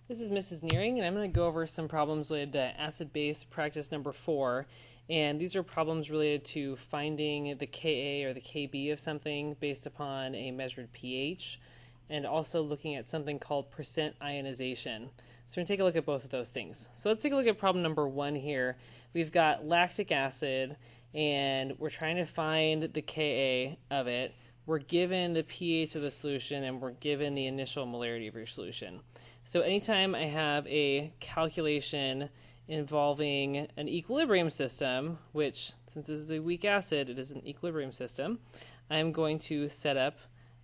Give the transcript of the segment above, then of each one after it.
This is Mrs. Nearing, and I'm going to go over some problems related to acid-base practice number 4. And these are problems related to finding the Ka or the Kb of something based upon a measured pH, and also looking at something called percent ionization. So we're going to take a look at both of those things. So let's take a look at problem number 1 here. We've got lactic acid, and we're trying to find the Ka of it. We're given the pH of the solution, and we're given the initial molarity of your solution. So anytime I have a calculation involving an equilibrium system, which, since this is a weak acid, it is an equilibrium system, I'm going to set up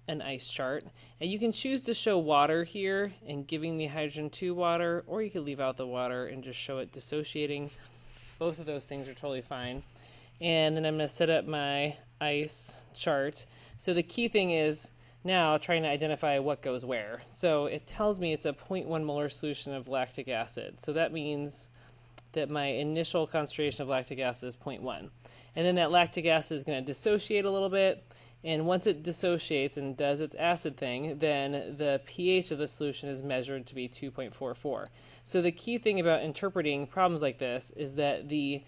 an ice chart. And you can choose to show water here and giving the hydrogen to water, or you could leave out the water and just show it dissociating. Both of those things are totally fine. And then I'm going to set up my ice chart. So the key thing is now trying to identify what goes where. So it tells me it's a 0.1 molar solution of lactic acid. So that means that my initial concentration of lactic acid is 0.1. And then that lactic acid is going to dissociate a little bit. And once it dissociates and does its acid thing, then the pH of the solution is measured to be 2.44. So the key thing about interpreting problems like this is that the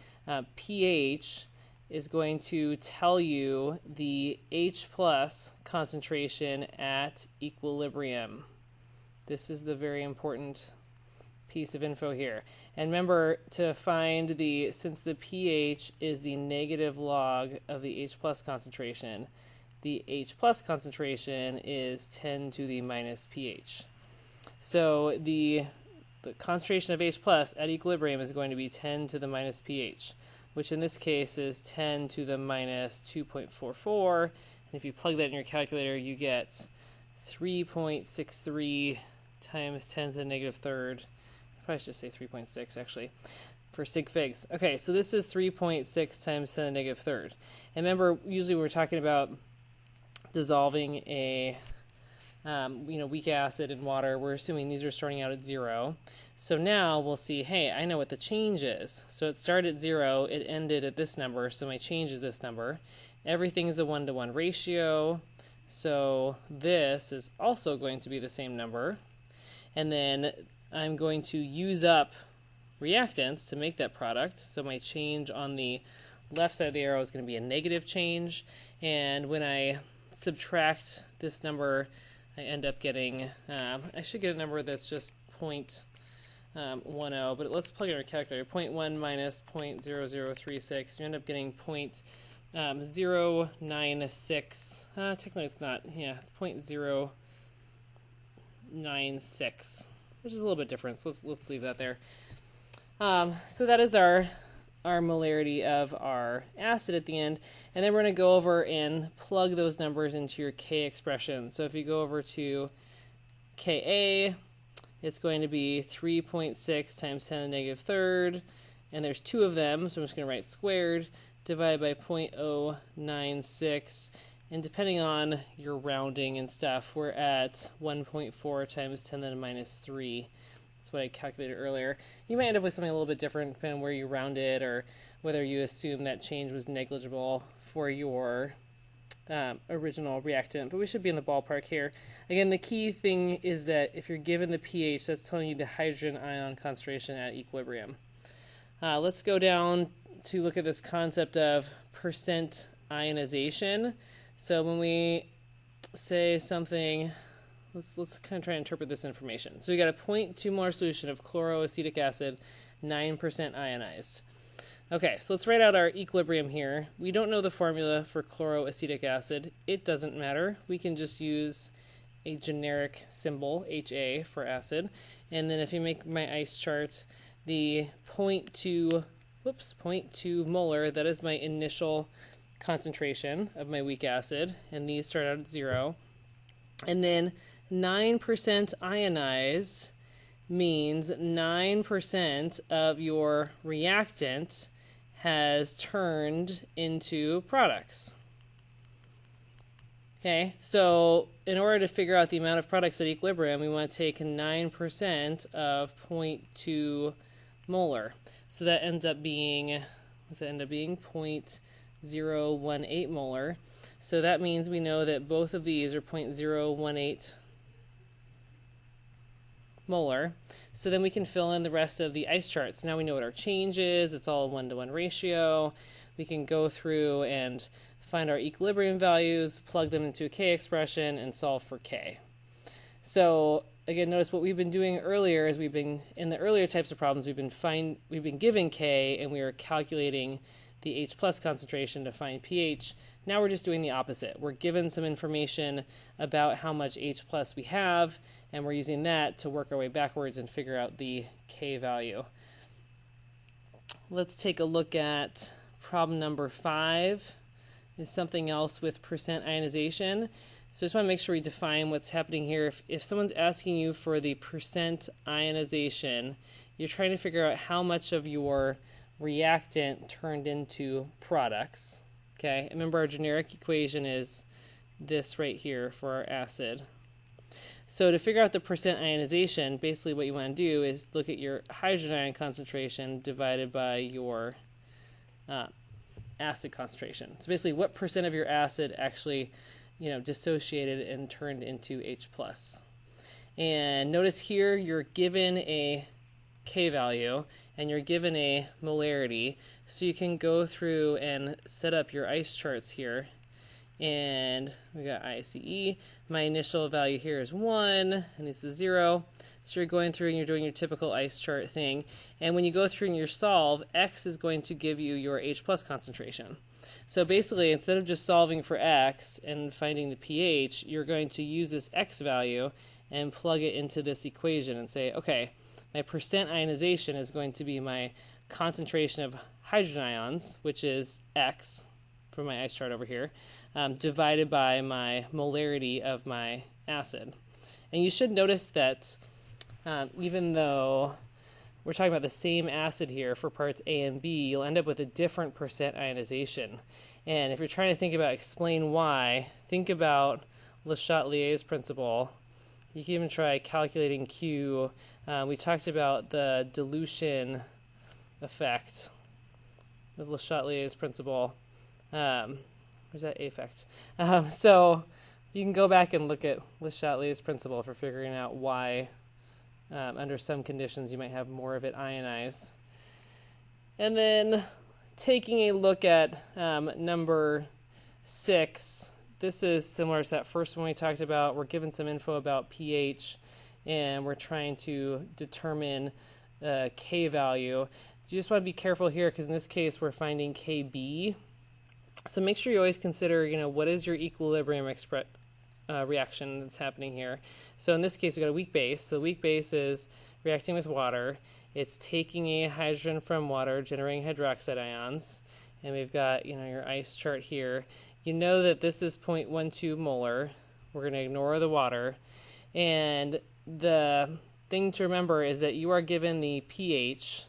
pH is going to tell you the H plus concentration at equilibrium. This is the very important piece of info here. And remember to find since the pH is the negative log of the H plus concentration, the H plus concentration is 10 to the minus pH. So the concentration of H plus at equilibrium is going to be 10 to the minus pH, which in this case is 10 to the minus 2.44. And if you plug that in your calculator, you get 3.63 times 10 to the negative third. I probably should just say 3.6 actually for sig figs. Okay, so this is 3.6 times 10 to the negative third. And remember, usually we're talking about dissolving a weak acid in water. We're assuming these are starting out at 0. So now we'll see, hey, I know what the change is. So it started at 0, it ended at this number, so my change is this number. Everything is a 1-to-1 ratio, so this is also going to be the same number. And then I'm going to use up reactants to make that product, so my change on the left side of the arrow is going to be a negative change, and when I subtract this number, I end up getting, I should get a number that's just 0.10, but let's plug in our calculator. 0.1 minus 0.0036, you end up getting 0.096. Technically it's not, yeah, it's 0.096, which is a little bit different, so let's leave that there. So that is our molarity of our acid at the end, and then we're going to go over and plug those numbers into your K expression. So if you go over to Ka, it's going to be 3.6 times 10 to the negative third, and there's 2 of them, so I'm just going to write squared, divided by 0.096, and depending on your rounding and stuff, we're at 1.4 times 10 to the minus 3. That's what I calculated earlier. You might end up with something a little bit different depending on where you round it or whether you assume that change was negligible for your original reactant, but we should be in the ballpark here. Again, the key thing is that if you're given the pH, that's telling you the hydrogen ion concentration at equilibrium. Let's go down to look at this concept of percent ionization. So when we say something, let's kind of try and interpret this information. So we got a 0.2 molar solution of chloroacetic acid, 9% ionized. Okay, so let's write out our equilibrium here. We don't know the formula for chloroacetic acid. It doesn't matter. We can just use a generic symbol, HA, for acid. And then if you make my ice chart, the 0.2 molar, that is my initial concentration of my weak acid, and these start out at 0. And then 9% ionized means 9% of your reactant has turned into products. Okay, so in order to figure out the amount of products at equilibrium, we want to take 9% of 0.2 molar. So that ends up being, what's that end up being? 0.018 molar. So that means we know that both of these are 0.018 molar. So then we can fill in the rest of the ice chart. So now we know what our change is. It's all a 1-to-1 ratio. We can go through and find our equilibrium values, plug them into a K expression, and solve for K. So again, notice what we've been doing earlier is in the earlier types of problems, we've been given K and we are calculating the H plus concentration to find pH. Now we're just doing the opposite. We're given some information about how much H plus we have, and we're using that to work our way backwards and figure out the K value. Let's take a look at problem number 5. Is something else with percent ionization. So just want to make sure we define what's happening here. If someone's asking you for the percent ionization, you're trying to figure out how much of your reactant turned into products. Okay, remember our generic equation is this right here for our acid. So to figure out the percent ionization, basically what you want to do is look at your hydrogen ion concentration divided by your acid concentration. So basically what percent of your acid actually dissociated and turned into H plus. And notice here you're given a K value and you're given a molarity, so you can go through and set up your ice charts here. And we got ICE. My initial value here is 1 and this is 0. So you're going through and you're doing your typical ice chart thing. And when you go through and you solve, X is going to give you your H plus concentration. So basically, instead of just solving for X and finding the pH, you're going to use this X value and plug it into this equation and say, okay, my percent ionization is going to be my concentration of hydrogen ions, which is X from my ice chart over here, divided by my molarity of my acid. And you should notice that even though we're talking about the same acid here for parts A and B, you'll end up with a different percent ionization. And if you're trying to think about explain why, think about Le Chatelier's principle. You can even try calculating Q. We talked about the dilution effect with Le Chatelier's principle. Where's that effect? So you can go back and look at Le Chatelier's principle for figuring out why under some conditions you might have more of it ionize. And then taking a look at number 6, this is similar to that first one we talked about. We're given some info about pH and we're trying to determine K value. You just want to be careful here because in this case we're finding Kb. So make sure you always consider, what is your equilibrium reaction that's happening here. So in this case, we've got a weak base. So weak base is reacting with water. It's taking a hydrogen from water, generating hydroxide ions. And we've got, your ice chart here. You know that this is 0.12 molar. We're going to ignore the water. And the thing to remember is that you are given the pH.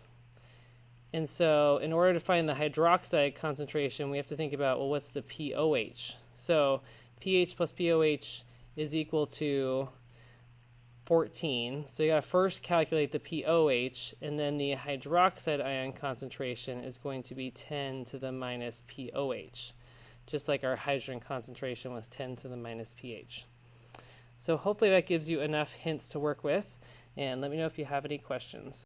And so in order to find the hydroxide concentration, we have to think about, well, what's the pOH? So pH plus pOH is equal to 14. So you got to first calculate the pOH, and then the hydroxide ion concentration is going to be 10 to the minus pOH, just like our hydrogen concentration was 10 to the minus pH. So hopefully that gives you enough hints to work with, and let me know if you have any questions.